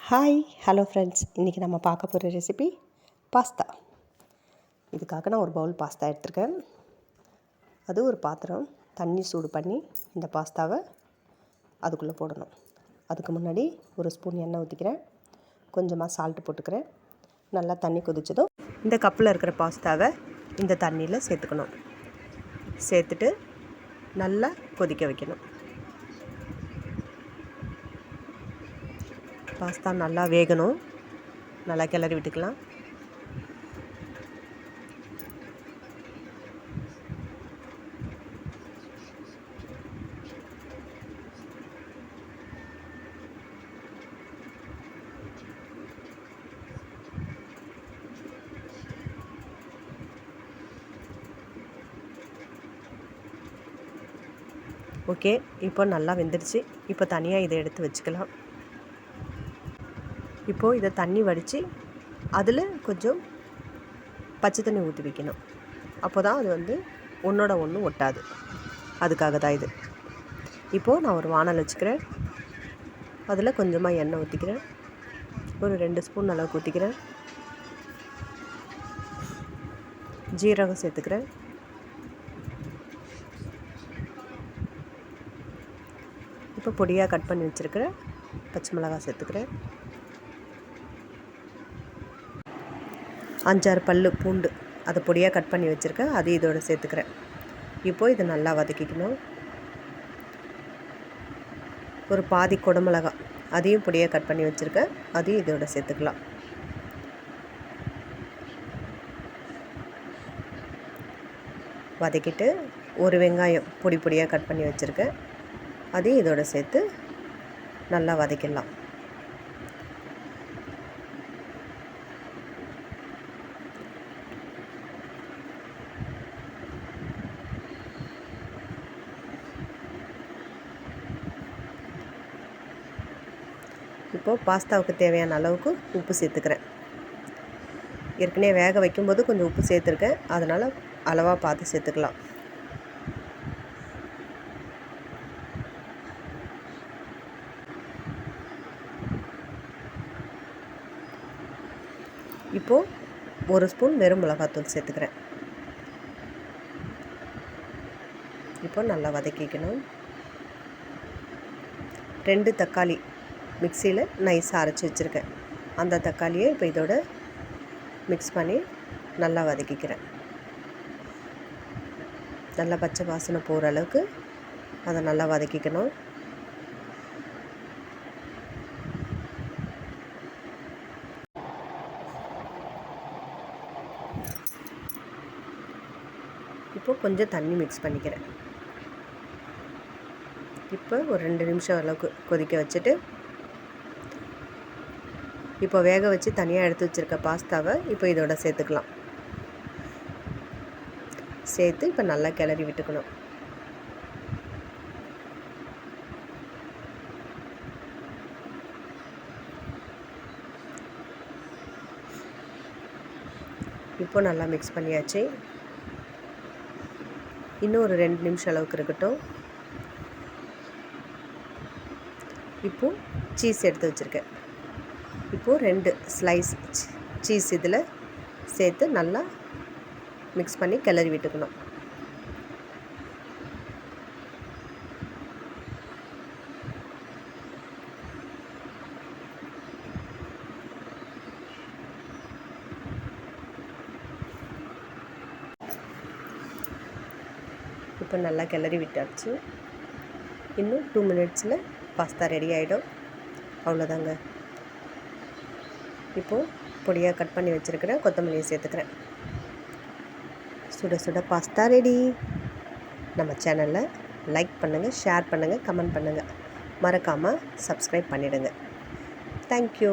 Hi hello friends, இன்றைக்கி நம்ம பார்க்க போகிற ரெசிபி பாஸ்தா. இதுக்காக நான் ஒரு பவுல் பாஸ்தா எடுத்துருக்கேன். அது ஒரு பாத்திரம் தண்ணி சூடு பண்ணி இந்த பாஸ்தாவை அதுக்குள்ளே போடணும். அதுக்கு முன்னாடி ஒரு ஸ்பூன் எண்ணெய் ஊற்றிக்கிறேன், கொஞ்சமாக சால்ட்டு போட்டுக்கிறேன். நல்லா தண்ணி கொதிச்சதும் இந்த கப்பில் இருக்கிற பாஸ்தாவை இந்த தண்ணியில் சேர்த்துக்கணும். சேர்த்துட்டு நல்லா கொதிக்க வைக்கணும். பாஸ்தா நல்லா வேகணும். நல்லா கிளறி விட்டுக்கலாம். ஓகே, இப்போ நல்லா வெந்துடுச்சு. இப்போ தனியாக இதை எடுத்து வச்சுக்கலாம். இப்போது இதை தண்ணி வடித்து அதில் கொஞ்சம் பச்சை தண்ணி ஊற்றி வைக்கணும். அப்போ தான் அது ஒன்றோட ஒன்று ஒட்டாது. அதுக்காக தான் இது. இப்போது நான் ஒரு வானல் வச்சுக்கிறேன். அதில் கொஞ்சமாக எண்ணெய் ஊற்றிக்கிறேன். ஒரு 2 ஸ்பூன் அளவுக்கு ஊற்றிக்கிறேன். ஜீரகம் சேர்த்துக்கிறேன். இப்போ பொடியாக கட் பண்ணி வச்சுருக்கிறேன் பச்சை மிளகாய் சேர்த்துக்கிறேன். 5-6 பல் பூண்டு அதை பொடியாக கட் பண்ணி வச்சுருக்கேன், அது இதோட சேர்த்துக்கிறேன். இப்போது இதை நல்லா வதக்கிக்கணும். ஒரு பாதி குடமிளகாய் அதையும் பொடியாக கட் பண்ணி வச்சுருக்கேன், அதையும் இதோட சேர்த்துக்கலாம். வதக்கிட்டு ஒரு வெங்காயம் பொடி பொடியாக கட் பண்ணி வச்சுருக்கேன், அதையும் இதோட சேர்த்து நல்லா வதக்கிடலாம். இப்போது பாஸ்தாவுக்கு தேவையான அளவுக்கு உப்பு சேர்த்துக்கிறேன். ஏற்கனவே வேக வைக்கும்போது கொஞ்சம் உப்பு சேர்த்துருக்கேன், அதனால் அளவாக பார்த்து சேர்த்துக்கலாம். இப்போது 1 ஸ்பூன் வெறும் மிளகாத்தூள் சேர்த்துக்கிறேன். இப்போ நல்லா வதக்கிக்கணும். 2 தக்காளி மிக்சியில் நைஸாக அரைச்சி வச்சுருக்கேன், அந்த தக்காளியை இப்போ இதோட மிக்ஸ் பண்ணி நல்லா வதக்கிக்கிறேன். நல்லா பச்சை வாசனை போகிற அளவுக்கு அதை நல்லா வதக்கிக்கணும். இப்போது கொஞ்சம் தண்ணி மிக்ஸ் பண்ணிக்கிறேன். இப்போ ஒரு 2 நிமிஷம் அளவுக்கு கொதிக்க வச்சுட்டு இப்போ வேக வச்சு தனியாக எடுத்து வச்சுருக்க பாஸ்தாவை இப்போ இதோட சேர்த்துக்கலாம். சேர்த்து இப்போ நல்லா கிளறி விட்டுக்கணும். இப்போ நல்லா மிக்ஸ் பண்ணியாச்சு. இன்னும் ஒரு 2 நிமிஷம் அளவுக்கு இருக்கட்டும். இப்போது சீஸ் எடுத்து வச்சுருக்கேன். இப்போது 2 ஸ்லைஸ் சீஸ் இதில் சேர்த்து நல்லா மிக்ஸ் பண்ணி கிளறி விட்டுக்கணும். இப்போ நல்லா கிளறி விட்டாச்சு. இன்னும் 2 மினிட்ஸில் பாஸ்தா ரெடி ஆகிடும். அவ்வளோதாங்க. இப்போது பொடியாக கட் பண்ணி வச்சுருக்கிறேன் கொத்தமல்லியை சேர்த்துக்கிறேன். சுட சுட பாஸ்தா ரெடி. நம்ம சேனலில் லைக் பண்ணுங்கள், ஷேர் பண்ணுங்கள், கமெண்ட் பண்ணுங்கள். மறக்காமல் சப்ஸ்கிரைப் பண்ணிவிடுங்க. தேங்க்யூ.